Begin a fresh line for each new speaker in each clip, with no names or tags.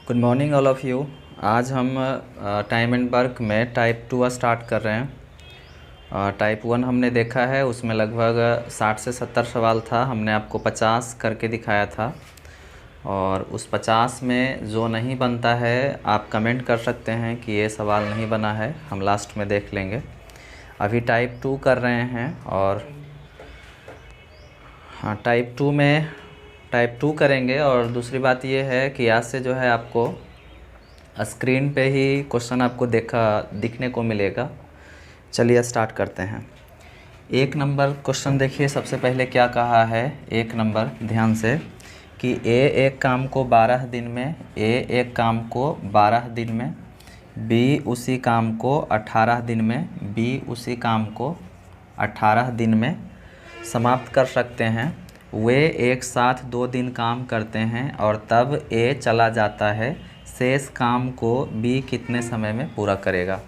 Good morning all of you. आज हम time and work में टाइप 2 स्टार्ट कर रहे हैं। टाइप 1 हमने देखा है, उसमें लगभग 60 से 70 सवाल था। हमने आपको 50 करके दिखाया था और उस 50 में जो नहीं बनता है आप कमेंट कर सकते हैं कि ये सवाल नहीं बना है, हम लास्ट में देख लेंगे। अभी टाइप 2 कर रहे हैं और हाँ टाइप 2 करेंगे। और दूसरी बात ये है कि आज से जो है आपको स्क्रीन पे ही क्वेश्चन आपको दिखने को मिलेगा। चलिए स्टार्ट करते हैं। 1 नंबर क्वेश्चन देखिए, सबसे पहले क्या कहा है। 1 नंबर ध्यान से कि ए एक काम को 12 दिन में, बी उसी काम को 18 दिन में, समाप्त कर सकते हैं। वे एक साथ 2 दिन काम करते हैं और तब ए चला जाता है। शेष काम को बी कितने समय में पूरा करेगा।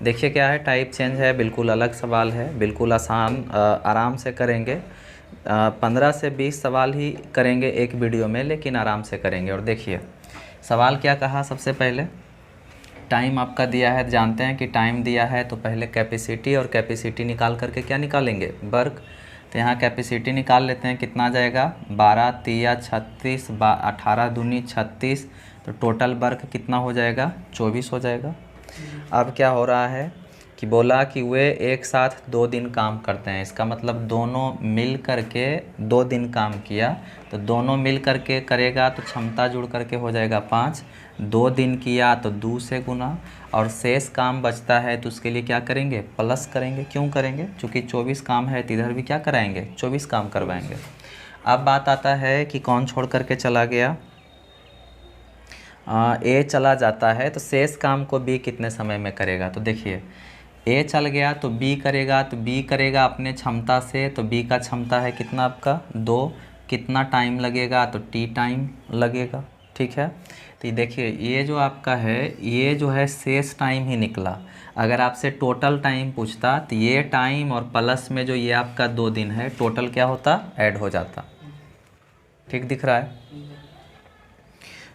देखिए क्या है, टाइप चेंज है, बिल्कुल अलग सवाल है, बिल्कुल आसान, आराम से करेंगे। 15 से 20 सवाल ही करेंगे एक वीडियो में, लेकिन आराम से करेंगे। और देखिए सवाल क्या कहा। सबसे पहले टाइम आपका दिया है, जानते हैं कि टाइम दिया है तो पहले कैपेसिटी और कैपेसिटी निकाल करके क्या निकालेंगे, वर्क। तो यहाँ कैपेसिटी निकाल लेते हैं, कितना जाएगा 12 तिया 36, 18 दूनी 36, तो टोटल वर्क कितना हो जाएगा 24 हो जाएगा। अब क्या हो रहा है कि बोला कि वे एक साथ 2 दिन काम करते हैं। इसका मतलब दोनों मिल करके 2 दिन काम किया, तो दोनों मिल करके करेगा तो क्षमता जुड़ करके हो जाएगा 5। 2 दिन किया तो 2 से गुना, और शेष काम बचता है तो उसके लिए क्या करेंगे, प्लस करेंगे। क्यों करेंगे, चूँकि 24 काम है तो इधर भी क्या कराएंगे 24 काम करवाएंगे। अब बात आता है कि कौन छोड़ करके चला गया, ए चला जाता है, तो शेष काम को बी कितने समय में करेगा। तो देखिए ए चल गया तो बी करेगा अपने क्षमता से। तो बी का क्षमता है कितना आपका 2, कितना टाइम लगेगा तो टी टाइम लगेगा। ठीक है, तो देखिए ये जो आपका है, ये जो है शेष टाइम ही निकला। अगर आपसे टोटल टाइम पूछता तो ये टाइम और प्लस में जो ये आपका 2 दिन है, टोटल क्या होता, ऐड हो जाता। ठीक दिख रहा है।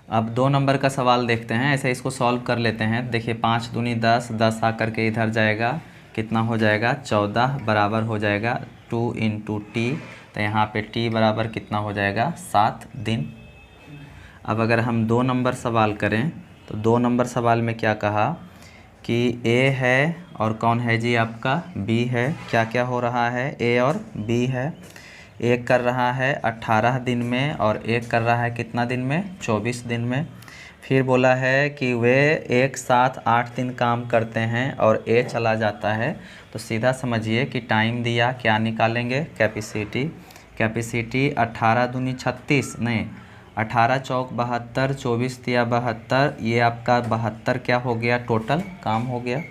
अब 2 नंबर का सवाल देखते हैं, ऐसे इसको सॉल्व कर लेते हैं। देखिए 5 दूनी 10, 10 आकर के इधर जाएगा, कितना हो जाएगा 14, बराबर हो जाएगा 2 × टी। तो यहाँ पे टी बराबर कितना हो जाएगा 7 दिन। अब अगर हम 2 नंबर सवाल करें तो 2 नंबर सवाल में क्या कहा कि ए है और कौन है जी आपका बी है। क्या क्या हो रहा है, ए और बी है। एक कर रहा है 18 दिन में और एक कर रहा है कितना दिन में 24 दिन में। फिर बोला है कि वे एक साथ 8 दिन काम करते हैं और ए चला जाता है। तो सीधा समझिए कि टाइम दिया, क्या निकालेंगे कैपेसिटी 18 दूनी 36, नहीं 18 चौक 72, 24 तिया 72, ये आपका 72 क्या हो गया टोटल काम हो गया।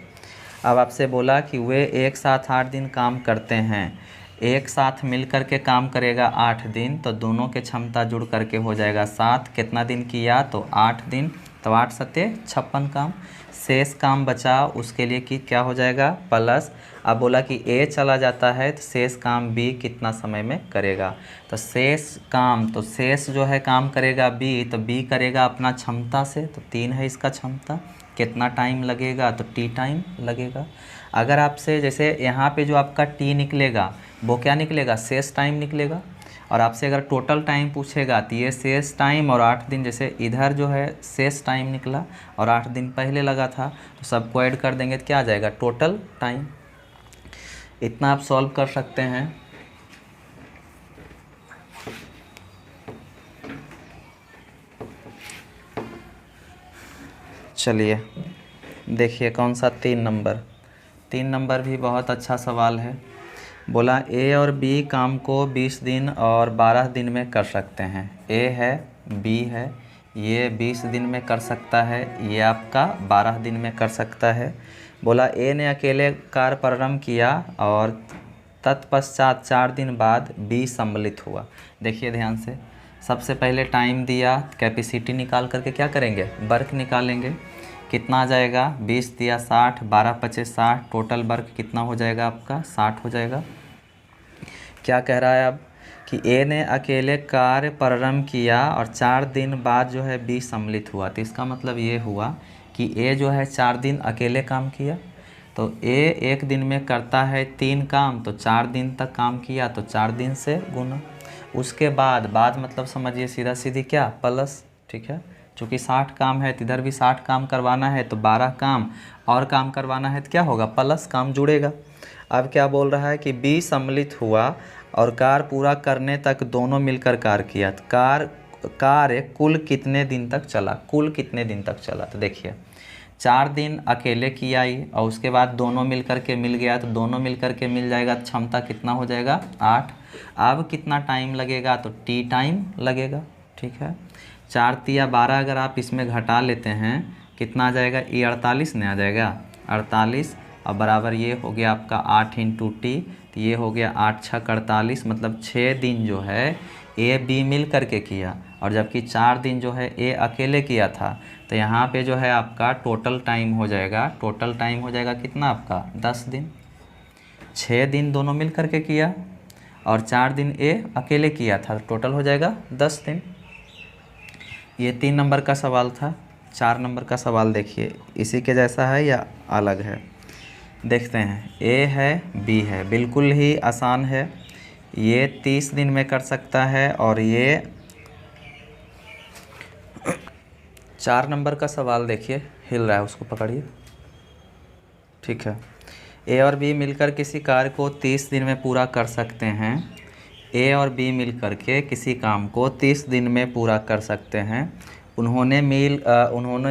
अब आपसे बोला कि वे एक साथ 8 दिन काम करते हैं, एक साथ मिल कर के काम करेगा 8 दिन, तो दोनों के क्षमता जुड़ करके हो जाएगा 7। कितना दिन किया तो 8 दिन, तो 8 सत्ते 56 काम। शेष काम बचा, उसके लिए कि क्या हो जाएगा प्लस। अब बोला कि ए चला जाता है तो शेष काम बी कितना समय में करेगा। तो शेष जो है काम करेगा बी, तो बी करेगा अपना क्षमता से, तो 3 है इसका क्षमता। कितना टाइम लगेगा तो टी टाइम लगेगा। अगर आपसे जैसे यहाँ पे जो आपका टी निकलेगा वो क्या निकलेगा, शेष टाइम निकलेगा। और आपसे अगर टोटल टाइम पूछेगा तो ये शेष टाइम और 8 दिन, जैसे इधर जो है शेष टाइम निकला और 8 दिन पहले लगा था, तो सबको ऐड कर देंगे तो क्या आ जाएगा टोटल टाइम। इतना आप सॉल्व कर सकते हैं। चलिए देखिए कौन सा 3 नंबर भी बहुत अच्छा सवाल है। बोला ए और बी काम को 20 दिन और 12 दिन में कर सकते हैं। ए है बी है, ये 20 दिन में कर सकता है, ये आपका 12 दिन में कर सकता है। बोला ए ने अकेले कार्य प्रारंभ किया और तत्पश्चात 4 दिन बाद बी सम्मिलित हुआ। देखिए ध्यान से, सबसे पहले टाइम दिया, कैपेसिटी निकाल करके क्या करेंगे वर्क निकालेंगे। कितना आ जाएगा 20 दिया 60, 12 पचे 60, टोटल वर्क कितना हो जाएगा आपका 60 हो जाएगा। क्या कह रहा है अब कि ए ने अकेले कार्य प्रारंभ किया और 4 दिन बाद जो है बी सम्मिलित हुआ। तो इसका मतलब ये हुआ कि ए जो है 4 दिन अकेले काम किया, तो ए एक दिन में करता है 3 काम, तो 4 दिन तक काम किया तो 4 दिन से गुना। उसके बाद मतलब समझिए सीधा सीधी क्या प्लस, ठीक है। चूँकि 60 काम है तो इधर भी 60 काम करवाना है, तो 12 काम और काम करवाना है तो क्या होगा प्लस, काम जुड़ेगा। अब क्या बोल रहा है कि बी सम्मिलित हुआ और कार्य पूरा करने तक दोनों मिलकर कार्य किया। तो कार्य कुल कितने दिन तक चला, कुल कितने दिन तक चला। तो देखिए 4 दिन अकेले किया ही और उसके बाद दोनों मिलकर के मिल गया, तो दोनों मिलकर के मिल जाएगा, क्षमता कितना हो जाएगा 8। अब कितना टाइम लगेगा, तो टी टाइम लगेगा, ठीक है। 4 तिया 12 अगर आप इसमें घटा लेते हैं कितना आ जाएगा, ये 48 नहीं आ जाएगा, 48 और बराबर ये हो गया आपका 8 इंटू टी, तो ये हो गया 8 छक 48, मतलब 6 दिन जो है ए बी मिल करके किया और जबकि 4 दिन जो है ए अकेले किया था। तो यहाँ पे जो है आपका टोटल टाइम हो जाएगा, टोटल टाइम हो जाएगा कितना आपका 10 दिन। 6 दिन दोनों मिल करके किया और 4 दिन ए अकेले किया था, टोटल हो जाएगा 10 दिन। ये 3 नंबर का सवाल था। 4 नंबर का सवाल देखिए, इसी के जैसा है या अलग है, देखते हैं। ए है बी है, बिल्कुल ही आसान है, ये 30 दिन में कर सकता है और ये 4 नंबर का सवाल देखिए, हिल रहा है उसको पकड़िए, ठीक है। ए और बी मिलकर किसी कार्य को 30 दिन में पूरा कर सकते हैं। ए और बी मिलकर के किसी काम को 30 दिन में पूरा कर सकते हैं। उन्होंने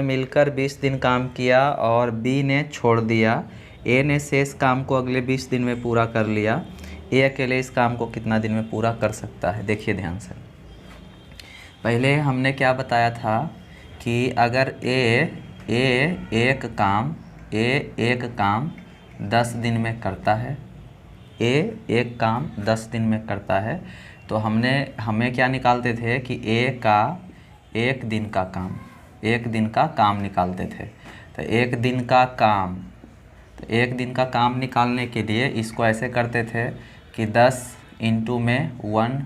मिलकर 20 दिन काम किया और बी ने छोड़ दिया। ए ने शेष काम को अगले 20 दिन में पूरा कर लिया। ए अकेले इस काम को कितना दिन में पूरा कर सकता है। देखिए ध्यान से, पहले हमने क्या बताया था कि अगर ए एक काम 10 दिन में करता है, ए एक काम 10 दिन में करता है, तो हमें क्या निकालते थे कि ए का एक दिन का काम निकालते थे। तो एक दिन का काम निकालने के लिए इसको ऐसे करते थे कि 10 इंटू में 1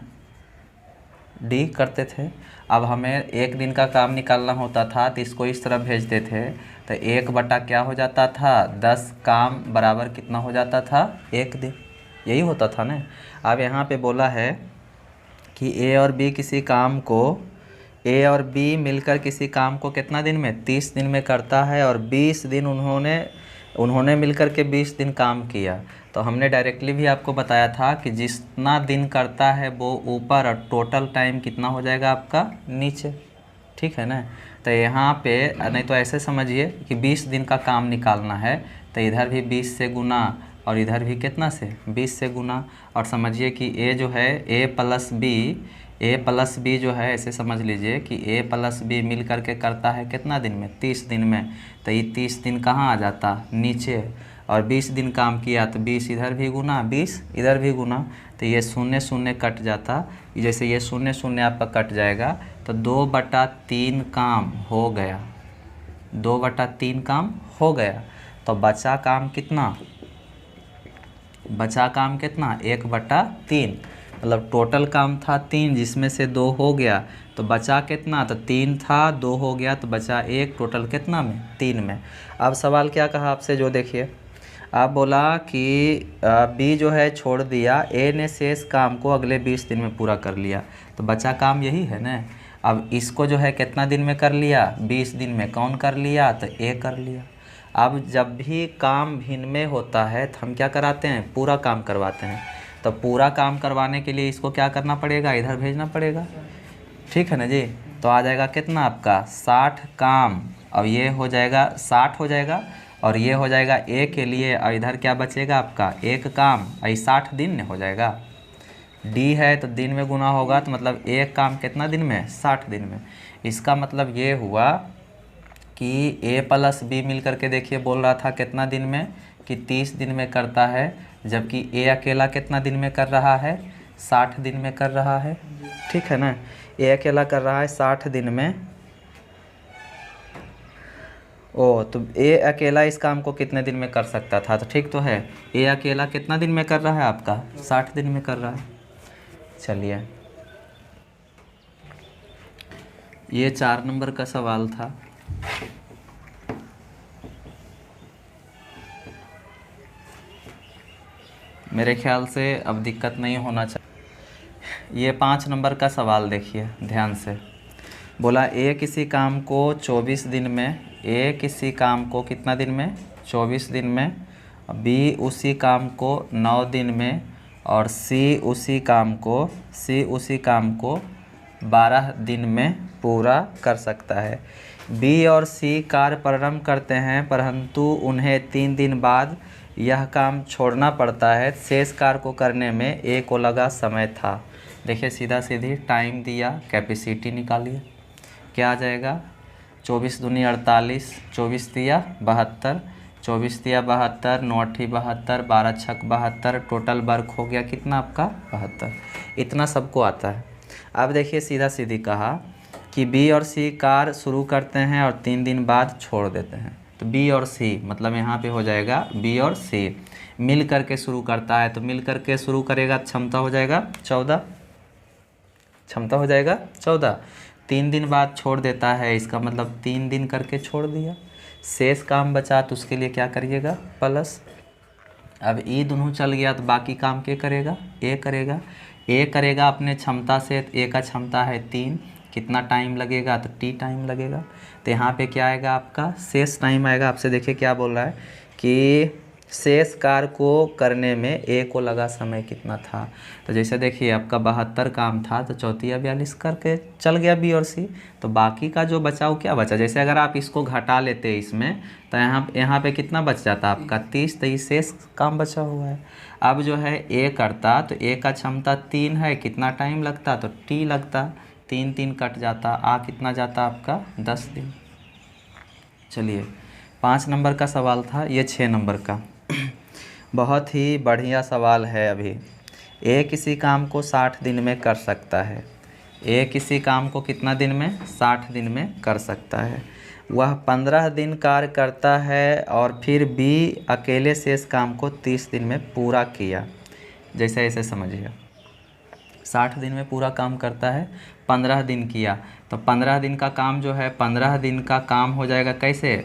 डी करते थे। अब हमें एक दिन का काम निकालना होता था तो इसको इस तरह भेजते थे, तो 1 बटा क्या हो जाता था 10 काम बराबर कितना हो जाता था 1 दिन, यही होता था ना। अब यहाँ पे बोला है कि ए और बी मिलकर किसी काम को कितना दिन में 30 दिन में करता है और 20 दिन उन्होंने मिलकर के 20 दिन काम किया। तो हमने डायरेक्टली भी आपको बताया था कि जितना दिन करता है वो ऊपर और टोटल टाइम कितना हो जाएगा आपका नीचे, ठीक है ना। तो यहाँ पे नहीं तो ऐसे समझिए कि 20 दिन का काम निकालना है, तो इधर भी 20 से गुना और इधर भी कितना से 20 से गुना। और समझिए कि ए जो है ए प्लस बी जो है, ऐसे समझ लीजिए कि ए प्लस बी मिल करके करता है कितना दिन में 30 दिन में। तो ये 30 दिन कहाँ आ जाता नीचे, और 20 दिन काम किया तो 20 इधर भी गुना 20 इधर भी गुना, तो ये 0 0 कट जाता। जैसे ये 0 0 आपका कट जाएगा तो 2/3 काम हो गया, 2/3 काम हो गया। तो बचा काम कितना 1/3, मतलब टोटल काम था 3 जिसमें से 2 हो गया, तो बचा कितना, तो 3 था 2 हो गया तो बचा 1, टोटल कितना में 3 में। अब सवाल क्या कहा आपसे, जो देखिए आप बोला कि बी जो है छोड़ दिया, ए ने शेष काम को अगले 20 दिन में पूरा कर लिया, तो बचा काम यही है ना। अब इसको जो है कितना दिन में कर लिया 20 दिन में, कौन कर लिया, तो ए कर लिया। अब जब भी काम भिन्न में होता है तो हम क्या कराते हैं, पूरा काम करवाते हैं। तो पूरा काम करवाने के लिए इसको क्या करना पड़ेगा, इधर भेजना पड़ेगा, ठीक है ना जी। तो आ जाएगा कितना आपका 60 काम, अब ये हो जाएगा 60 हो जाएगा और ये हो जाएगा ए के लिए, और इधर क्या बचेगा आपका 1 काम, और 60 दिन में हो जाएगा। डी है तो दिन में गुना होगा, तो मतलब 1 काम कितना दिन में 60 दिन में। इसका मतलब ये हुआ कि ए प्लस बी मिल करके देखिए बोल रहा था कितना दिन में, कि 30 दिन में करता है, जबकि ए अकेला कितना दिन में कर रहा है 60 दिन में कर रहा है, ठीक है ना। ए अकेला कर रहा है 60 दिन में। तो ए अकेला इस काम को कितने दिन में कर सकता था, तो ठीक तो है, ए अकेला कितना दिन में कर रहा है आपका 60 दिन में कर रहा है। चलिए, ये 4 नंबर का सवाल था। मेरे ख्याल से अब दिक्कत नहीं होना चाहिए। ये 5 नंबर का सवाल देखिए ध्यान से। बोला ए किसी काम को 24 दिन में, ए किसी काम को कितना दिन में, 24 दिन में, बी उसी काम को 9 दिन में, और सी उसी काम को 12 दिन में पूरा कर सकता है। बी और सी कार्य प्रारंभ करते हैं, परंतु उन्हें 3 दिन बाद यह काम छोड़ना पड़ता है। शेष कार्य को करने में ए को लगा समय था। देखिए सीधा सीधी टाइम दिया, कैपेसिटी निकालिए, क्या आ जाएगा, 24 दूनी 48, 24 दिया 72, 24 दिया 72, 9 8 72, 12 6 72, टोटल वर्क हो गया कितना आपका 72। इतना सबको आता है। अब देखिए सीधा सीधी कहा कि बी और सी कार्य शुरू करते हैं और 3 दिन बाद छोड़ देते हैं। तो बी और सी मतलब यहाँ पे हो जाएगा बी और सी मिल करके शुरू करता है, तो मिल करके शुरू करेगा, क्षमता हो जाएगा 14, क्षमता हो जाएगा 14। 3 दिन बाद छोड़ देता है, इसका मतलब 3 दिन करके छोड़ दिया। शेष काम बचा तो उसके लिए क्या करिएगा, प्लस। अब ई दोनों चल गया तो बाकी काम के करेगा, ए करेगा। ए करेगा अपने क्षमता से, ए का क्षमता है 3, कितना टाइम लगेगा, तो टी टाइम लगेगा। तो यहाँ पे क्या आएगा आपका शेष टाइम आएगा। आपसे देखिए क्या बोल रहा है कि शेष कार्य को करने में ए को लगा समय कितना था। तो जैसे देखिए आपका 72 काम था, तो 34 या 42 करके चल गया बी और सी। तो बाकी का जो बचाव क्या बचा, जैसे अगर आप इसको घटा लेते इसमें, तो यहाँ पे कितना बच जाता आपका 30, तो ये शेष काम बचा हुआ है। अब जो है ए करता, तो ए का क्षमता 3 है, कितना टाइम लगता, तो टी लगता, 3 3 कट जाता, आ कितना जाता आपका 10 दिन। चलिए 5 नंबर का सवाल था, ये 6 नंबर का। बहुत ही बढ़िया सवाल है। अभी ए किसी काम को 60 दिन में कर सकता है। ए किसी काम को कितना दिन में, 60 दिन में कर सकता है। वह 15 दिन कार्य करता है और फिर बी अकेले शेष काम को 30 दिन में पूरा किया। जैसे ऐसे समझिए, 60 दिन में पूरा काम करता है, 15 दिन किया, तो 15 दिन का काम जो है, 15 दिन का काम हो जाएगा कैसे,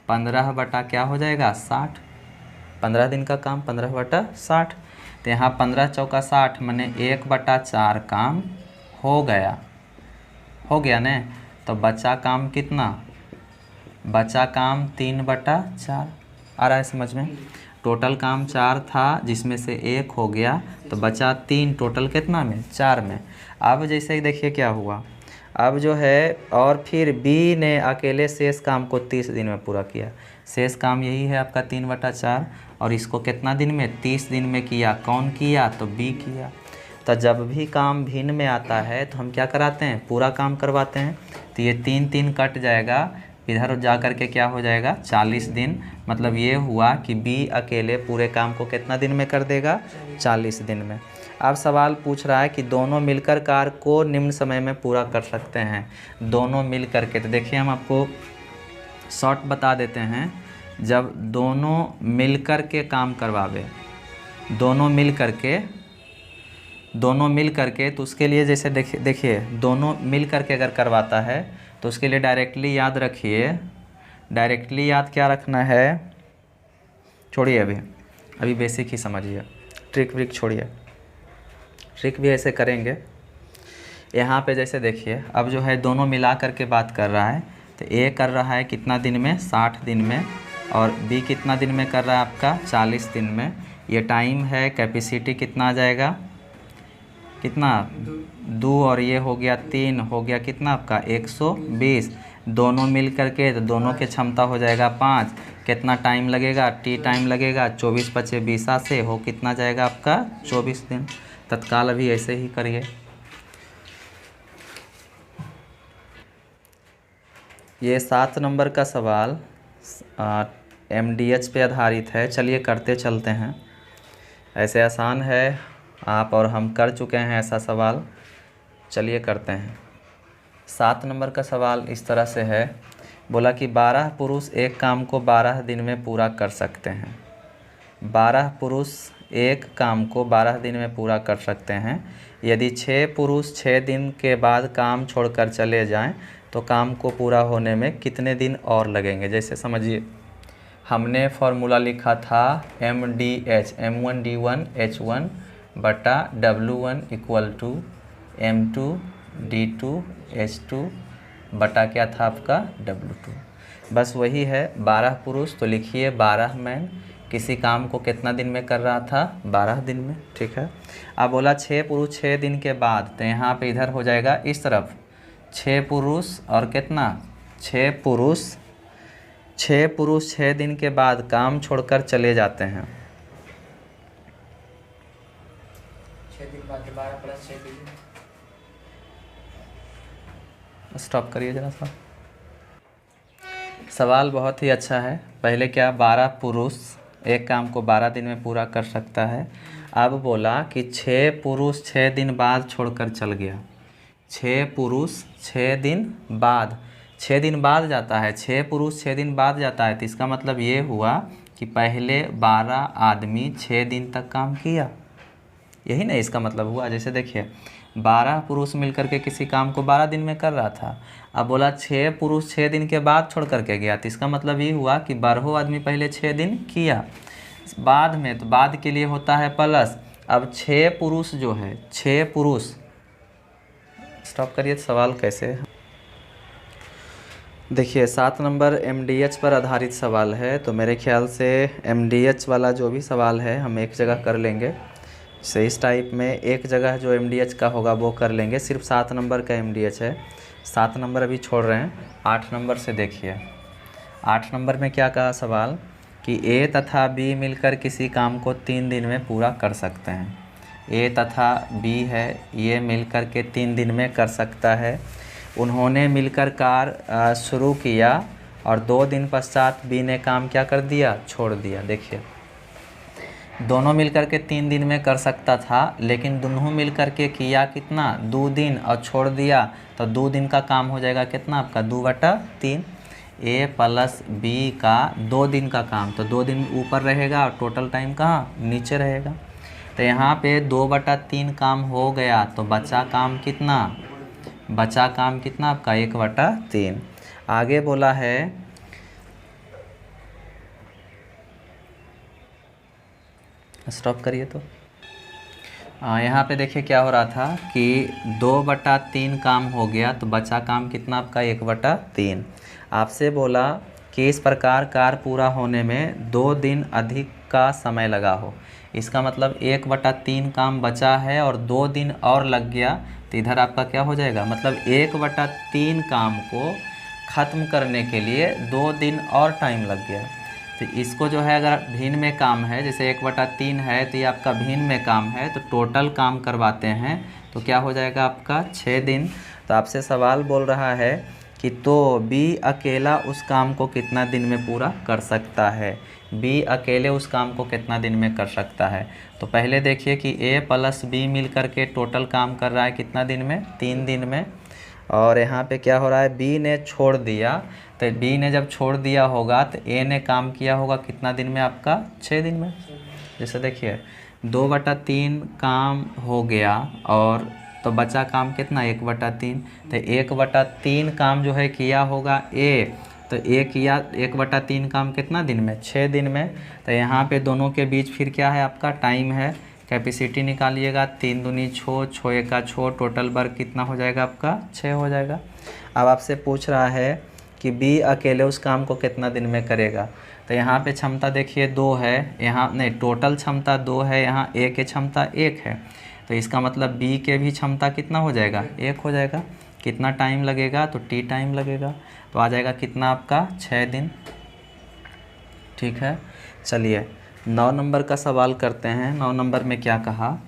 15 बटा क्या हो जाएगा 60। 15 दिन का काम 15 बटा 60। तो यहाँ 15 चौका 60 माने 1/4 काम हो गया ने। तो बचा काम कितना, बचा काम 3/4 आ रहा है समझ में। टोटल काम 4 था, जिसमें से 1 हो गया, तो बचा 3, टोटल कितना में 4 में। अब जैसे ही देखिए क्या हुआ, अब जो है और फिर बी ने अकेले शेष काम को 30 दिन में पूरा किया। शेष काम यही है आपका 3/4, और इसको कितना दिन में, 30 दिन में किया। कौन किया, तो बी किया। तो जब भी काम भिन्न में आता है तो हम क्या कराते हैं, पूरा काम करवाते हैं। तो ये 3 3 कट जाएगा, इधर जा कर के क्या हो जाएगा 40 दिन। मतलब ये हुआ कि बी अकेले पूरे काम को कितना दिन में कर देगा, 40 दिन में। अब सवाल पूछ रहा है कि दोनों मिलकर कार्य को निम्न समय में पूरा कर सकते हैं। दोनों मिल करके, तो देखिए हम आपको शॉर्ट बता देते हैं। जब दोनों मिलकर के काम करवावे, दोनों मिल करके, तो उसके लिए जैसे देखिए दोनों मिल करके अगर करवाता है तो उसके लिए डायरेक्टली याद रखिए। डायरेक्टली याद क्या रखना है, छोड़िए अभी बेसिक ही समझिए, ट्रिक व्रिक छोड़िए, ट्रिक भी ऐसे करेंगे। यहाँ पे जैसे देखिए अब जो है दोनों मिला करके बात कर रहा है, तो ए कर रहा है कितना दिन में, 60 दिन में, और बी कितना दिन में कर रहा है आपका 40 दिन में। ये टाइम है, कैपेसिटी कितना आ जाएगा, कितना 2, और ये हो गया 3, हो गया कितना आपका 120। दोनों मिल करके तो दोनों के क्षमता हो जाएगा 5। कितना टाइम लगेगा, टी टाइम लगेगा, 24 × 20 से हो कितना जाएगा आपका 24 दिन। तत्काल अभी ऐसे ही करिए। ये 7 नंबर का सवाल MDH पे आधारित है। चलिए करते चलते हैं, ऐसे आसान है, आप और हम कर चुके हैं ऐसा सवाल। चलिए करते हैं। 7 नंबर का सवाल इस तरह से है, बोला कि 12 पुरुष एक काम को 12 दिन में पूरा कर सकते हैं। 12 पुरुष एक काम को 12 दिन में पूरा कर सकते हैं। यदि 6 पुरुष 6 दिन के बाद काम छोड़कर चले जाएं तो काम को पूरा होने में कितने दिन और लगेंगे। जैसे समझिए, हमने फॉर्मूला लिखा था MDH M1D1H1 बटा W1 इक्वल टू M2D2H2 बटा क्या था आपका W2। बस वही है, 12 पुरुष तो लिखिए 12 मैन किसी काम को कितना दिन में कर रहा था, 12 दिन में। ठीक है। अब बोला 6 पुरुष 6 दिन के बाद, तो यहाँ पे इधर हो जाएगा इस तरफ 6 पुरुष और कितना 6 पुरुष 6 दिन के बाद काम छोड़कर चले जाते हैं।
6 दिन बाद 12 प्लस 6 दिन।
स्टॉप करिए जरा सा। सवाल बहुत ही अच्छा है। पहले क्या, 12 पुरुष एक काम को 12 दिन में पूरा कर सकता है। अब बोला कि 6 पुरुष 6 दिन बाद छोड़कर चल गया। 6 पुरुष 6 दिन बाद, 6 दिन बाद जाता है, 6 पुरुष 6 दिन बाद जाता है, तो इसका मतलब ये हुआ कि पहले 12 आदमी 6 दिन तक काम किया, यही ना इसका मतलब हुआ। जैसे देखिए 12 पुरुष मिलकर के किसी काम को 12 दिन में कर रहा था। अब बोला 6 पुरुष 6 दिन के बाद छोड़ करके गया, तो इसका मतलब ये हुआ कि 12 आदमी पहले 6 दिन किया, बाद में तो बाद के लिए होता है प्लस। अब 6 पुरुष जो है 6 पुरुष, स्टॉप करिए, सवाल कैसे है देखिए। 7 नंबर MDH पर आधारित सवाल है, तो मेरे ख्याल से MDH वाला जो भी सवाल है हम एक जगह कर लेंगे। से इस टाइप में एक जगह जो MDH का होगा वो कर लेंगे। सिर्फ 7 नंबर का MDH है, 7 नंबर अभी छोड़ रहे हैं। 8 नंबर से देखिए, 8 नंबर में क्या कहा सवाल कि A तथा B मिलकर किसी काम को 3 दिन में पूरा कर सकते हैं। A तथा B है, ये मिलकर के 3 दिन में कर सकता है। उन्होंने मिलकर कार्य शुरू किया और 2 दिन पश्चात B ने काम क्या कर दिया, छोड़ दिया। देखिए दोनों मिलकर के 3 दिन में कर सकता था, लेकिन दोनों मिलकर के किया कितना, 2 दिन, और छोड़ दिया, तो 2 दिन का काम हो जाएगा कितना आपका 2/3। A प्लस B का 2 दिन का काम, तो 2 दिन ऊपर रहेगा और टोटल टाइम कहाँ नीचे रहेगा। तो यहाँ पे 2/3 काम हो गया, तो बचा काम कितना, बचा काम कितना आपका 1/3। आगे बोला है स्टॉप करिए, तो यहाँ पे देखिए क्या हो रहा था कि 2/3 काम हो गया, तो बचा काम कितना आपका 1/3। आपसे बोला कि इस प्रकार कार्य पूरा होने में 2 दिन अधिक का समय लगा हो। इसका मतलब 1/3 काम बचा है और 2 दिन और लग गया, तो इधर आपका क्या हो जाएगा, मतलब 1/3 काम को ख़त्म करने के लिए 2 दिन और टाइम लग गया। तो इसको जो है अगर भिन्न में काम है, जैसे 1/3 है तो ये आपका भिन्न में काम है, तो टोटल काम करवाते हैं तो क्या हो जाएगा आपका 6 दिन। तो आपसे सवाल बोल रहा है कि तो B अकेला उस काम को कितना दिन में पूरा कर सकता है, B अकेले उस काम को कितना दिन में कर सकता है। तो पहले देखिए कि A प्लस B मिल कर के टोटल काम कर रहा है कितना दिन में, 3 दिन में। और यहाँ पे क्या हो रहा है, B ने छोड़ दिया, तो B ने जब छोड़ दिया होगा तो A ने काम किया होगा कितना दिन में आपका 6 दिन में। जैसे देखिए 2/3 काम हो गया और तो बचा काम कितना 1/3, तो 1/3 काम जो है किया होगा A, तो A किया 1/3 काम कितना दिन में 6 दिन में। तो यहाँ पे दोनों के बीच फिर क्या है आपका टाइम है, कैपेसिटी निकालिएगा, 3 दूनी 6, 6 एका 6, टोटल वर्क कितना हो जाएगा आपका 6 हो जाएगा। अब आपसे पूछ रहा है कि B अकेले उस काम को कितना दिन में करेगा। तो यहाँ पे क्षमता देखिए 2 है, यहाँ नहीं टोटल क्षमता 2 है, यहाँ A की क्षमता 1 है, तो इसका मतलब B के भी क्षमता कितना हो जाएगा 1 हो जाएगा। कितना टाइम लगेगा, तो T टाइम लगेगा, तो आ जाएगा कितना आपका 6 दिन। ठीक है, चलिए 9 नंबर का सवाल करते हैं। 9 नंबर में क्या कहा,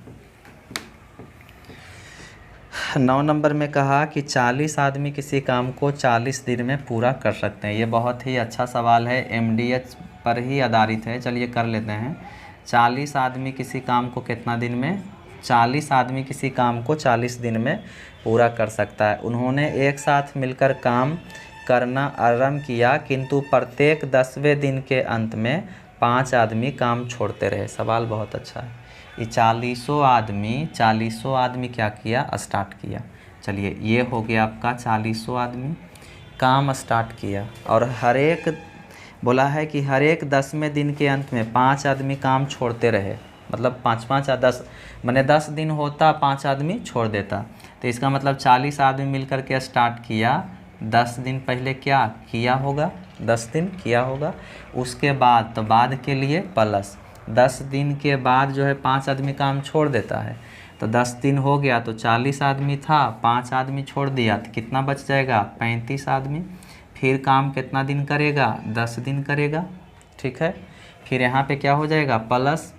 9 नंबर में कहा कि 40 आदमी किसी काम को 40 दिन में पूरा कर सकते हैं। ये बहुत ही अच्छा सवाल है, MDH पर ही आधारित है। चलिए कर लेते हैं। 40 आदमी किसी काम को कितना दिन में, 40 आदमी किसी काम को 40 दिन में पूरा कर सकता है। उन्होंने एक साथ मिलकर काम करना आरंभ किया, किंतु प्रत्येक 10वें दिन के अंत में 5 आदमी काम छोड़ते रहे। सवाल बहुत अच्छा है। ये 40 आदमी क्या किया, स्टार्ट किया। चलिए ये हो गया आपका 40 आदमी काम स्टार्ट किया, और हर एक बोला है कि हर एक 10वें दिन के अंत में 5 आदमी काम छोड़ते रहे। मतलब 5 या 10, मैंने 10 दिन होता 5 आदमी छोड़ देता, तो इसका मतलब 40 आदमी मिलकर के स्टार्ट किया। 10 दिन पहले क्या किया होगा, 10 दिन किया होगा। उसके बाद तो बाद के लिए प्लस 10 दिन के बाद जो है 5 आदमी काम छोड़ देता है, तो 10 दिन हो गया तो 40 आदमी था, 5 आदमी छोड़ दिया तो कितना बच जाएगा, 35 आदमी। फिर काम कितना दिन करेगा, 10 दिन करेगा। ठीक है, फिर यहाँ पे क्या हो जाएगा, प्लस।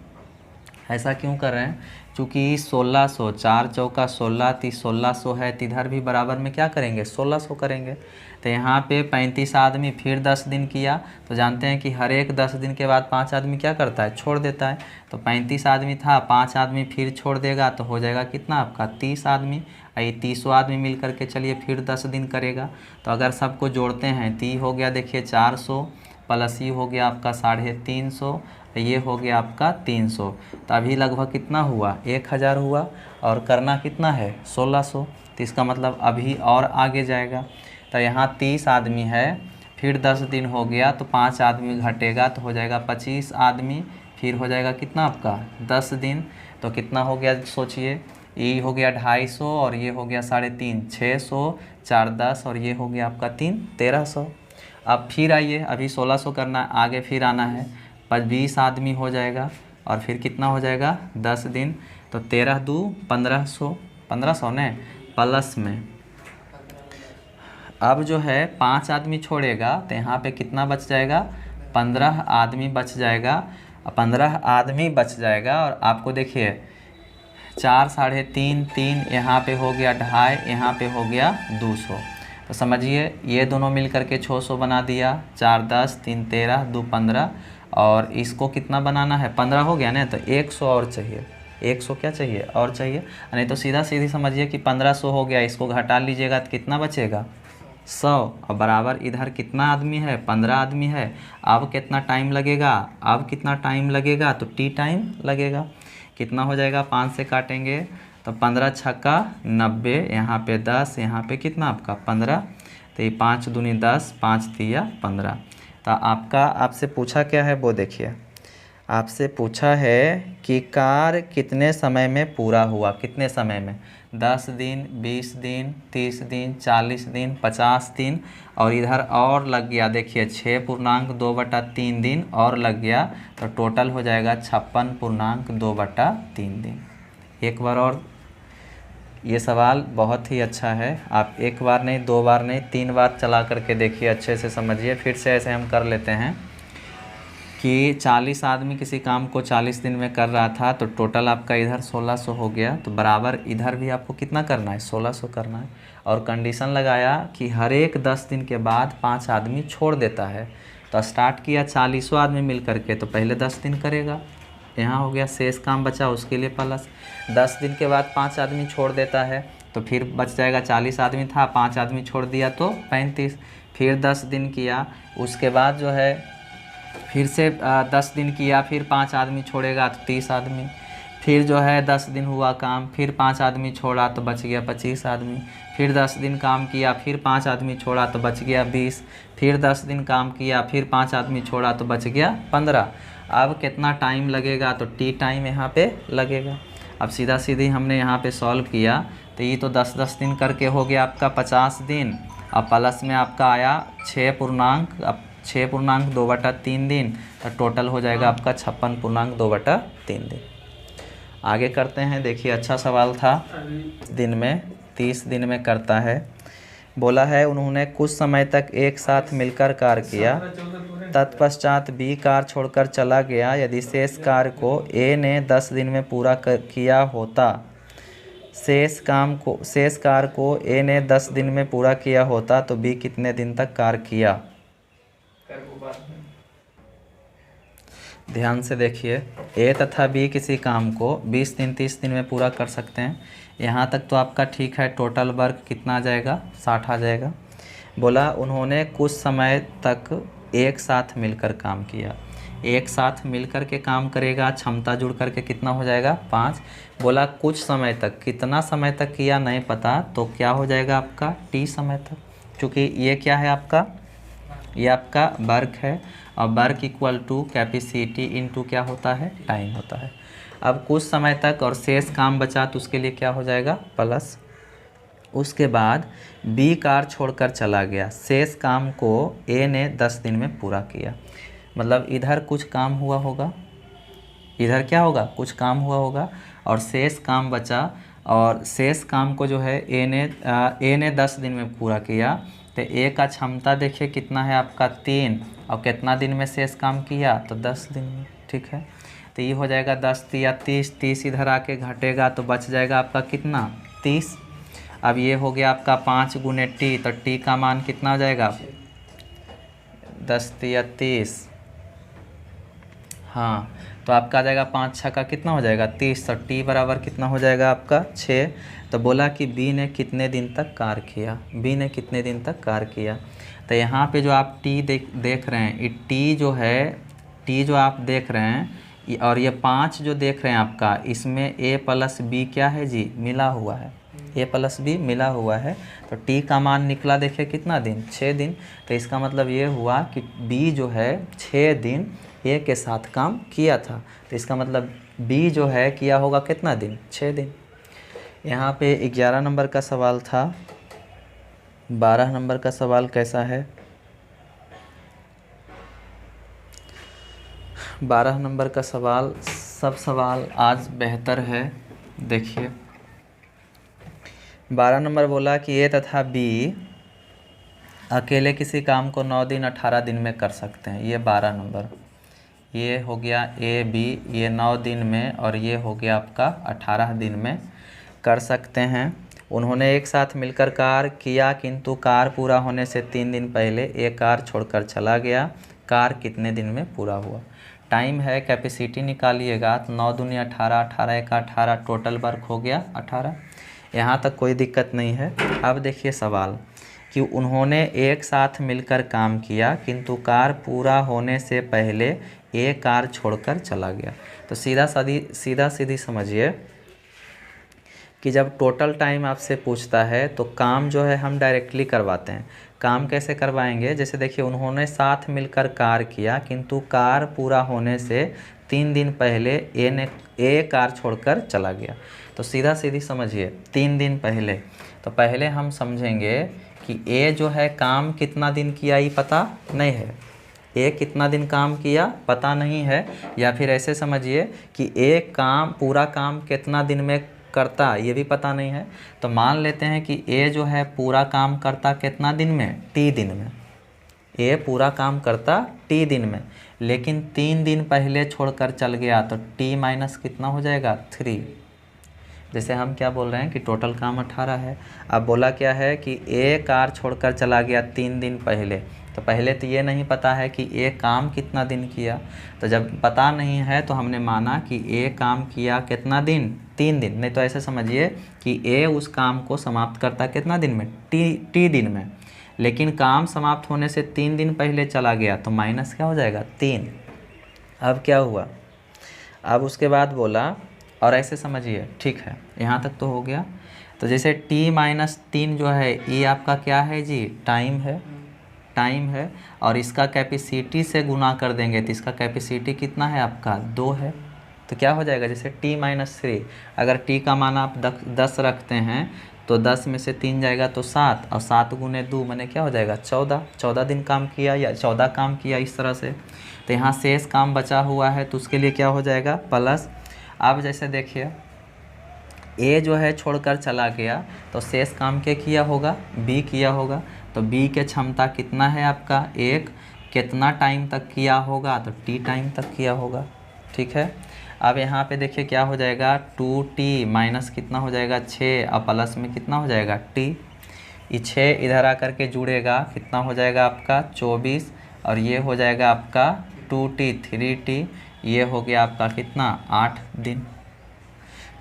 ऐसा क्यों कर रहे हैं, चूँकि 1600, 4 चौका 16, 1600 है, तो इधर भी बराबर में क्या करेंगे, 1600 करेंगे। तो यहाँ पे 35 आदमी फिर 10 दिन किया, तो जानते हैं कि हर एक 10 दिन के बाद 5 आदमी क्या करता है, छोड़ देता है। तो 35 आदमी था, 5 आदमी फिर छोड़ देगा, तो हो जाएगा कितना आपका 30 आदमी। ये 30 आदमी मिल करके चलिए फिर 10 दिन करेगा। तो अगर सबको जोड़ते हैं तो ये हो गया देखिए 400, प्लस ये हो गया आपका 350, ये हो गया आपका 300। तो अभी लगभग कितना हुआ, 1000 हुआ, और करना कितना है 1600। तो इसका मतलब अभी और आगे जाएगा। तो यहाँ 30 आदमी है, फिर 10 दिन हो गया तो 5 आदमी घटेगा, तो हो जाएगा 25 आदमी। फिर हो जाएगा कितना आपका 10 दिन, तो कितना हो गया सोचिए, ये हो गया 250, और ये हो गया 350, 600, 4 10, और ये हो गया आपका 3 1300। अब फिर आइए, अभी 1600 करना है, आगे फिर आना है, 20 आदमी हो जाएगा, और फिर कितना हो जाएगा 10 दिन, तो 13 2 1500, 1500 ने प्लस में। अब जो है 5 आदमी छोड़ेगा, तो यहाँ पे कितना बच जाएगा, 15 आदमी बच जाएगा। 15 आदमी बच जाएगा, और आपको देखिए 4 3.5 3, यहाँ पे हो गया 2.5, यहाँ पे हो गया 200। तो समझिए ये दोनों मिल करके 600 बना दिया, 4 10 3 13 2 15, और इसको कितना बनाना है, 15 हो गया ना, तो 100 और चाहिए, 100 क्या चाहिए और चाहिए, नहीं तो सीधा सीधी समझिए कि 1500 हो गया, इसको घटा लीजिएगा तो कितना बचेगा 100, और बराबर इधर कितना आदमी है, 15 आदमी है। अब कितना टाइम लगेगा, अब कितना टाइम लगेगा, तो टी टाइम लगेगा। कितना हो जाएगा, 5 से काटेंगे तो 15 छक्का 90, यहाँ पे 10, यहाँ पे कितना आपका 15, तो ये 5 दूनी 10, 5 तिया 15। तो आपका आपसे पूछा क्या है वो देखिए, आपसे पूछा है कि कार्य कितने समय में पूरा हुआ, कितने समय में, 10 दिन, 20 दिन, 30 दिन, 40 दिन, 50 दिन, और इधर और लग गया देखिए 6.2/3 दिन और लग गया, तो टोटल हो जाएगा 56.2/3 दिन। एक बार और, ये सवाल बहुत ही अच्छा है, आप एक बार नहीं, 2 बार नहीं, 3 बार चला करके देखिए, अच्छे से समझिए। फिर से ऐसे हम कर लेते हैं कि 40 आदमी किसी काम को 40 दिन में कर रहा था, तो टोटल आपका इधर 1600 हो गया, तो बराबर इधर भी आपको कितना करना है, 1600 करना है। और कंडीशन लगाया कि हर एक 10 दिन के बाद 5 आदमी छोड़ देता है। तो स्टार्ट किया 40 आदमी मिल करके, तो पहले 10 दिन करेगा, यहाँ हो गया, शेष काम बचा उसके लिए प्लस। 10 दिन के बाद 5 आदमी छोड़ देता है, तो फिर बच जाएगा, 40 आदमी था, 5 आदमी छोड़ दिया तो 35। फिर 10 दिन किया, उसके बाद जो है फिर से 10 दिन किया, फिर 5 आदमी छोड़ेगा तो 30 आदमी। फिर जो है 10 दिन हुआ काम, फिर 5 आदमी छोड़ा तो बच गया 25 आदमी। फिर 10 दिन काम किया, फिर 5 आदमी छोड़ा तो बच गया 20। फिर 10 दिन काम किया, फिर 5 आदमी छोड़ा तो बच गया 15। अब कितना टाइम लगेगा, तो टी टाइम यहाँ पे लगेगा। अब सीधा सीधी हमने यहाँ पे सॉल्व किया, तो ये तो 10-10 दिन करके हो गया आपका 50 दिन। अब प्लस में आपका आया 6.2/3 दिन, तो टोटल हो जाएगा आपका 56.2/3 दिन। आगे करते हैं, देखिए अच्छा सवाल था, दिन में 30 दिन में करता है। बोला है उन्होंने कुछ समय तक एक साथ मिलकर कार्य किया, तत्पश्चात बी कार्य छोड़कर चला गया। यदि शेष कार्य को ए ने 10 दिन में पूरा किया होता, शेष कार्य को ए ने 10 दिन में पूरा किया होता, तो बी कितने दिन तक कार्य किया। ध्यान से देखिए, ए तथा बी किसी काम को 20 दिन 30 दिन में पूरा कर सकते हैं। यहाँ तक तो आपका ठीक है, टोटल वर्क कितना आ जाएगा, 60 आ जाएगा। बोला उन्होंने कुछ समय तक एक साथ मिलकर काम किया, एक साथ मिल कर के काम करेगा, क्षमता जुड़ करके कितना हो जाएगा 5। बोला कुछ समय तक, कितना समय तक किया नहीं पता, तो क्या हो जाएगा आपका t समय तक, क्योंकि ये क्या है आपका, ये आपका वर्क है और work equal to capacity into क्या होता है, टाइम होता है। अब कुछ समय तक और शेष काम बचा तो उसके लिए क्या हो जाएगा प्लस। उसके बाद बी कार छोड़कर चला गया, शेष काम को ए ने 10 दिन में पूरा किया। मतलब इधर कुछ काम हुआ होगा, इधर क्या होगा, कुछ काम हुआ होगा और शेष काम बचा, और शेष काम को जो है ए ने 10 दिन में पूरा किया। तो ए का क्षमता देखिए कितना है आपका 3, और कितना दिन में शेष काम किया, तो 10 दिन में। ठीक है, तो ये हो जाएगा 10 या 30, 30 इधर आके घटेगा तो बच जाएगा आपका कितना 30। अब ये हो गया आपका 5 गुने टी, तो टी का मान कितना हो जाएगा 10 या 30, हाँ, तो आपका आ जाएगा 5 6 का कितना हो जाएगा 30, तो टी बराबर कितना हो जाएगा आपका 6। तो बोला कि बी ने कितने दिन तक कार्य किया, बी ने कितने दिन तक कार्य किया। तो यहाँ पे जो आप टी देख रहे हैं, ये टी जो है, टी जो आप देख रहे हैं और ये 5 जो देख रहे हैं आपका, इसमें ए प्लस बी क्या है जी, मिला हुआ है, ए प्लस बी मिला हुआ है। तो टी का मान निकला देखिए कितना दिन, 6 दिन। तो इसका मतलब ये हुआ कि बी जो है 6 दिन ए के साथ काम किया था। तो इसका मतलब बी जो है किया होगा कितना दिन, 6 दिन। यहाँ पे 11 नंबर का सवाल था। 12 नंबर का सवाल कैसा है, 12 नंबर का सवाल, सब सवाल आज बेहतर है। देखिए 12 नंबर बोला कि ए तथा बी अकेले किसी काम को 9 दिन 18 दिन में कर सकते हैं। ये 12 नंबर, ये हो गया ए बी, ये 9 दिन में, और ये हो गया आपका 18 दिन में कर सकते हैं। उन्होंने एक साथ मिलकर कार्य किया, किंतु कार्य पूरा होने से 3 दिन पहले एक कार्य छोड़कर चला गया। कार्य कितने दिन में पूरा हुआ। टाइम है, कैपेसिटी निकालिएगा तो 9 दूनी 18, 18 एक 18, टोटल वर्क हो गया 18। यहाँ तक कोई दिक्कत नहीं है। अब देखिए सवाल कि उन्होंने एक साथ मिलकर काम किया, किंतु कार्य पूरा होने से पहले एक कार्य छोड़कर चला गया। तो सीधा सीधी समझिए कि जब टोटल टाइम आपसे पूछता है तो काम जो है हम डायरेक्टली करवाते हैं। काम कैसे करवाएंगे, जैसे देखिए उन्होंने साथ मिलकर कार्य किया, किंतु कार्य पूरा होने से 3 दिन पहले ए कार्य छोड़कर चला गया। तो सीधा सीधी समझिए 3 दिन पहले, तो पहले हम समझेंगे कि ए जो है काम कितना दिन किया ये पता नहीं है, ए कितना दिन काम किया पता नहीं है, या फिर ऐसे समझिए कि ए काम पूरा काम कितना दिन में करता ये भी पता नहीं है। तो मान लेते हैं कि ए जो है पूरा काम करता कितना दिन में, टी दिन में। ए पूरा काम करता टी दिन में, लेकिन 3 दिन पहले छोड़कर चल गया, तो टी माइनस कितना हो जाएगा 3। जैसे हम क्या बोल रहे हैं कि टोटल काम 18 है। अब बोला क्या है कि ए कार छोड़कर चला गया 3 दिन पहले, तो पहले तो ये नहीं पता है कि ए काम कितना दिन किया। तो जब पता नहीं है तो हमने माना कि ए काम किया कितना दिन, 3 दिन। नहीं तो ऐसे समझिए कि ए उस काम को समाप्त करता कितना दिन में, टी दिन में, लेकिन काम समाप्त होने से 3 दिन पहले चला गया, तो माइनस क्या हो जाएगा 3। अब क्या हुआ, अब उसके बाद बोला, और ऐसे समझिए, ठीक है यहाँ तक तो हो गया। तो जैसे t माइनस 3 जो है ये आपका क्या है जी, टाइम है, टाइम है, और इसका कैपेसिटी से गुना कर देंगे तो इसका कैपेसिटी कितना है आपका 2 है। तो क्या हो जाएगा, जैसे t माइनस 3, अगर t का मान आप 10 रखते हैं तो 10 में से 3 जाएगा तो 7, और 7 गुने 2 मैंने क्या हो जाएगा 14 दिन काम किया या 14 काम किया इस तरह से। तो यहाँ शेष काम बचा हुआ है तो उसके लिए क्या हो जाएगा प्लस। अब जैसे देखिए ए जो है छोड़कर चला गया तो शेष काम के किया होगा, बी किया होगा। तो बी के क्षमता कितना है आपका 1, कितना टाइम तक किया होगा, तो टी टाइम तक किया होगा। ठीक है, अब यहाँ पे देखिए क्या हो जाएगा 2t माइनस कितना हो जाएगा 6, और प्लस में कितना हो जाएगा t। ये 6 इधर आकर के जुड़ेगा, कितना हो जाएगा आपका 24, और ये हो जाएगा आपका 2t 3t, ये हो गया आपका कितना 8 दिन।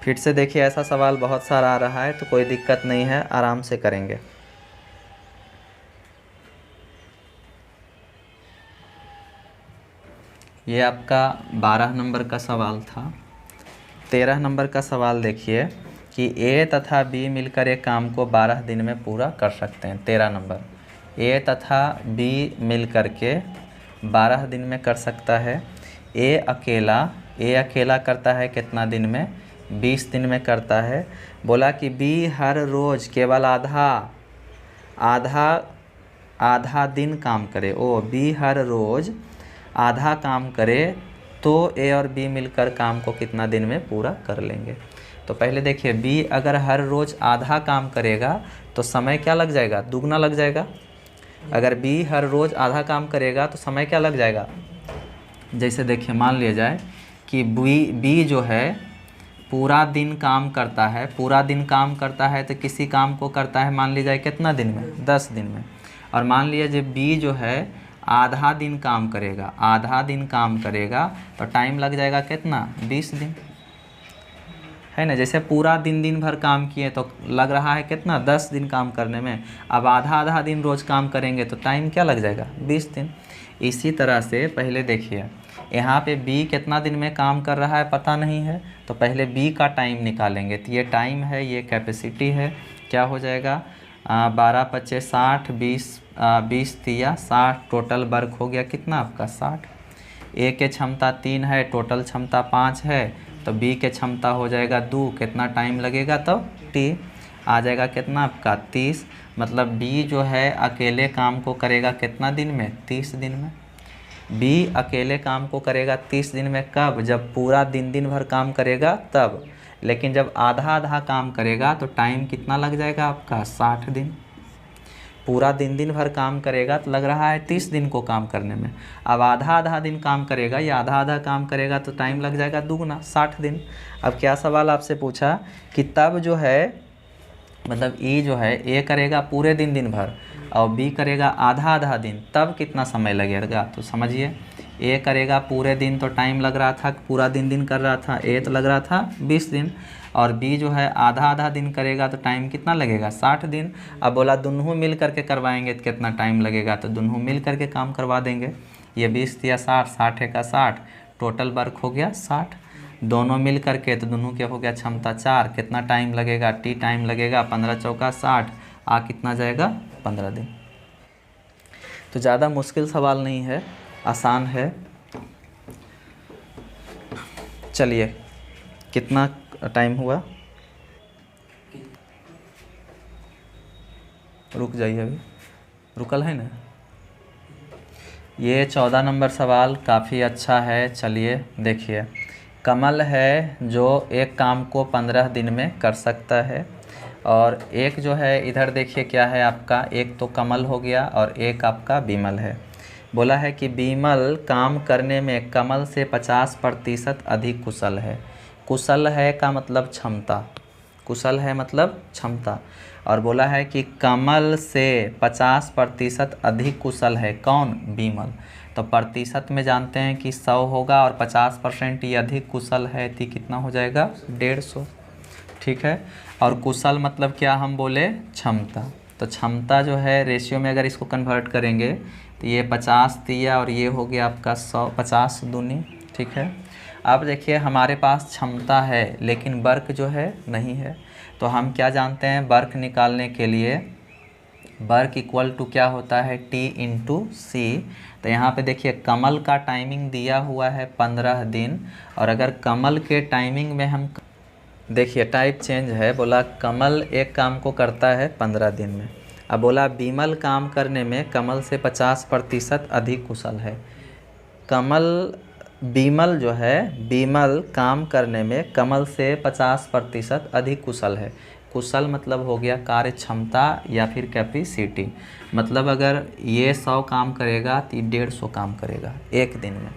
फिर से देखिए ऐसा सवाल बहुत सारा आ रहा है तो कोई दिक्कत नहीं है, आराम से करेंगे। ये आपका 12 नंबर का सवाल था। 13 नंबर का सवाल देखिए कि ए तथा बी मिलकर एक काम को 12 दिन में पूरा कर सकते हैं। 13 नंबर, ए तथा बी मिलकर के 12 दिन में कर सकता है। ए अकेला करता है कितना दिन में? 20 दिन में करता है। बोला कि बी हर रोज़ केवल आधा दिन काम करे। बी हर रोज़ आधा काम करे तो ए और बी मिलकर काम को कितना दिन में पूरा कर लेंगे। तो पहले देखिए, बी अगर हर रोज़ आधा काम करेगा तो समय क्या लग जाएगा? दुगना लग जाएगा। अगर बी हर रोज़ आधा काम करेगा तो समय क्या लग जाएगा? जैसे देखिए, मान लिया जाए कि बी जो है पूरा दिन काम करता है। पूरा दिन काम करता है तो किसी काम को करता है मान लिया जाए कितना दिन में? 10 दिन में। और मान लिया जब बी जो है आधा दिन काम करेगा तो टाइम लग जाएगा कितना? 20 दिन, है ना। जैसे पूरा दिन भर काम किए तो लग रहा है कितना? 10 दिन काम करने में। अब आधा दिन रोज़ काम करेंगे तो टाइम क्या लग जाएगा? 20 दिन। इसी तरह से पहले देखिए, यहाँ पे बी कितना दिन में काम कर रहा है पता नहीं है, तो पहले बी का टाइम निकालेंगे। तो ये टाइम है, ये कैपेसिटी है, क्या हो जाएगा? 12 पच्चे 60, 20 तिया 60, टोटल वर्क हो गया कितना आपका? 60। ए के क्षमता 3 है, टोटल क्षमता 5 है, तो बी के क्षमता हो जाएगा 2। कितना टाइम लगेगा? तो टी आ जाएगा कितना आपका? 30। मतलब बी जो है अकेले काम को करेगा कितना दिन में? 30 दिन में। बी अकेले काम को करेगा 30 दिन में। कब? जब पूरा दिन भर काम करेगा तब। लेकिन जब आधा काम करेगा तो टाइम कितना लग जाएगा आपका? 60 दिन। पूरा दिन भर काम करेगा तो लग रहा है 30 दिन को काम करने में। अब आधा दिन काम करेगा या आधा काम करेगा तो टाइम लग जाएगा दुगना, 60 दिन। अब क्या सवाल आपसे पूछा कि तब जो है, मतलब ई जो है ए करेगा पूरे दिन भर और बी करेगा आधा दिन, तब कितना समय लगेगा? तो समझिए, ए करेगा पूरे दिन तो टाइम लग रहा था, पूरा दिन कर रहा था, ए तो लग रहा था 20 दिन, और बी जो है आधा दिन करेगा तो टाइम कितना लगेगा? 60 दिन। अब बोला दोनों मिल करके करवाएंगे तो कितना टाइम लगेगा? तो दोनों मिल करके काम करवा देंगे। ये 20 या 60, 60 का 60, टोटल वर्क हो गया 60। दोनों मिल करके तो दोनों क्या हो गया? क्षमता 4। कितना टाइम लगेगा? टी टाइम लगेगा। 15 चौका 60, कितना जाएगा? 15 दिन। तो ज़्यादा मुश्किल सवाल नहीं है, आसान है। चलिए, कितना टाइम हुआ? रुक जाइए, अभी रुकल है ना। ये 14 नंबर सवाल काफ़ी अच्छा है। चलिए देखिए, कमल है जो एक काम को 15 दिन में कर सकता है, और एक जो है इधर देखिए क्या है आपका, एक तो कमल हो गया और एक आपका बीमल है। बोला है कि बीमल काम करने में कमल से 50% अधिक कुशल है। कुशल है का मतलब क्षमता, कुशल है मतलब क्षमता। और बोला है कि कमल से 50% अधिक कुशल है कौन? बीमल। तो प्रतिशत में जानते हैं कि 100 होगा, और 50% ये अधिक कुशल है तो कितना हो जाएगा? 150। ठीक है। और कुशल मतलब क्या हम बोले? क्षमता। तो क्षमता जो है रेशियो में अगर इसको कन्वर्ट करेंगे तो ये 50 दिया और ये हो गया आपका 100, 50 दूनी। ठीक है। अब देखिए, हमारे पास क्षमता है लेकिन वर्क जो है नहीं है, तो हम क्या जानते हैं? वर्क निकालने के लिए वर्क इक्वल टू क्या होता है? T इंटू सी। तो यहाँ पे देखिए, कमल का टाइमिंग दिया हुआ है 15 दिन, और अगर कमल के टाइमिंग में हम देखिए टाइप चेंज है। बोला कमल एक काम को करता है 15 दिन में। अब बोला बीमल काम करने में कमल से 50% अधिक कुशल है। बीमल जो है, बीमल काम करने में कमल से 50% अधिक कुशल है। कुशल मतलब हो गया कार्य क्षमता या फिर कैपेसिटी। मतलब अगर ये 100 काम करेगा तो ये 150 काम करेगा एक दिन में।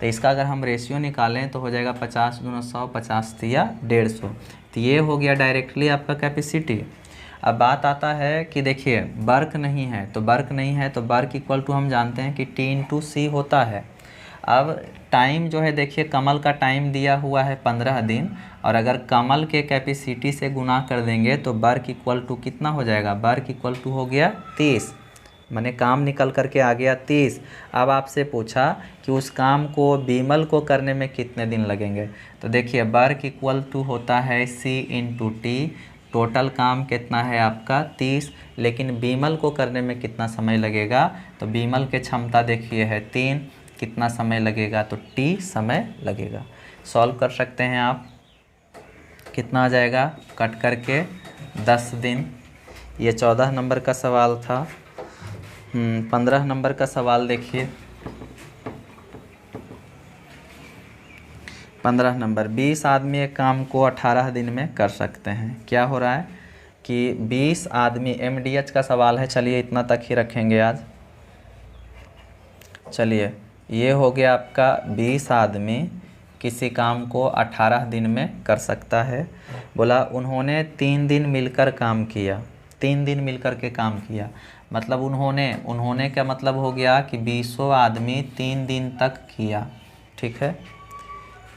तो इसका अगर हम रेशियो निकालें तो हो जाएगा 50 दूना 100, 50 या 150। तो ये हो गया डायरेक्टली आपका कैपेसिटी। अब बात आता है कि देखिए वर्क नहीं है, तो वर्क नहीं है तो वर्क इक्वल टू हम जानते हैं कि T इंटू सी होता है। अब टाइम जो है देखिए, कमल का टाइम दिया हुआ है 15 दिन, और अगर कमल के कैपेसिटी से गुना कर देंगे तो वर्क इक्वल टू कितना हो जाएगा? वर्क इक्वल टू हो गया 30। माने काम निकल करके आ गया 30। अब आपसे पूछा कि उस काम को बीमल को करने में कितने दिन लगेंगे। तो देखिए वर्क इक्वल टू होता है C इंटू टी, टोटल काम कितना है आपका 30, लेकिन बीमल को करने में कितना समय लगेगा। तो बीमल के क्षमता देखिए है 3, कितना समय लगेगा, तो T समय लगेगा। सॉल्व कर सकते हैं आप, कितना आ जाएगा कट करके 10 दिन। ये 14 नंबर का सवाल था। 15 नंबर का सवाल देखिए। 15 नंबर, 20 आदमी एक काम को 18 दिन में कर सकते हैं। क्या हो रहा है कि 20 आदमी, MDH का सवाल है, चलिए इतना तक ही रखेंगे आज। चलिए ये हो गया आपका 20 आदमी किसी काम को 18 दिन में कर सकता है। बोला उन्होंने 3 दिन मिलकर काम किया, 3 दिन मिलकर के काम किया, मतलब उन्होंने क्या मतलब हो गया कि 20 आदमी 3 दिन तक किया। ठीक है,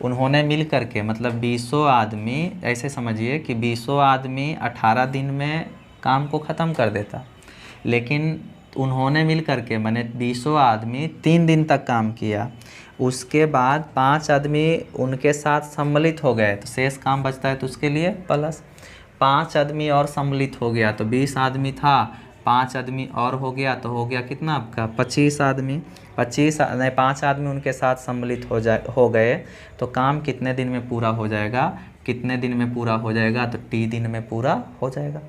उन्होंने मिल कर के मतलब 20 आदमी, ऐसे समझिए कि 20 आदमी 18 दिन में काम को ख़त्म कर देता, लेकिन उन्होंने मिल कर के माने 20 आदमी 3 दिन तक काम किया। उसके बाद 5 आदमी उनके साथ सम्मिलित हो गए तो शेष काम बचता है, तो उसके लिए प्लस 5 आदमी और सम्मिलित हो गया, तो 20 आदमी था, 5 आदमी और हो गया तो हो गया कितना आपका 25 आदमी। 5 आदमी उनके साथ सम्मिलित हो गए तो काम कितने दिन में पूरा हो जाएगा, कितने दिन में पूरा हो जाएगा, तो T दिन में पूरा हो जाएगा।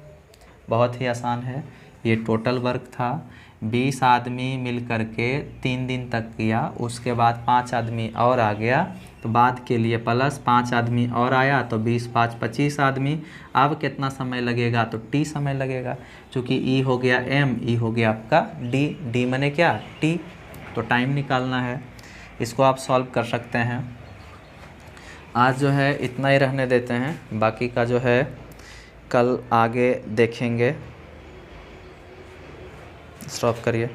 बहुत ही आसान है। ये टोटल वर्क था, 20 आदमी मिल कर के 3 दिन तक किया, उसके बाद 5 आदमी और आ गया तो बाद के लिए प्लस 5 आदमी और आया तो 20 5 25 आदमी। अब कितना समय लगेगा, तो T समय लगेगा, क्योंकि E हो गया M, E हो गया आपका D, D माने क्या T, तो टाइम निकालना है। इसको आप सॉल्व कर सकते हैं। आज जो है इतना ही रहने देते हैं, बाकी का जो है कल आगे देखेंगे। स्टॉप करिए।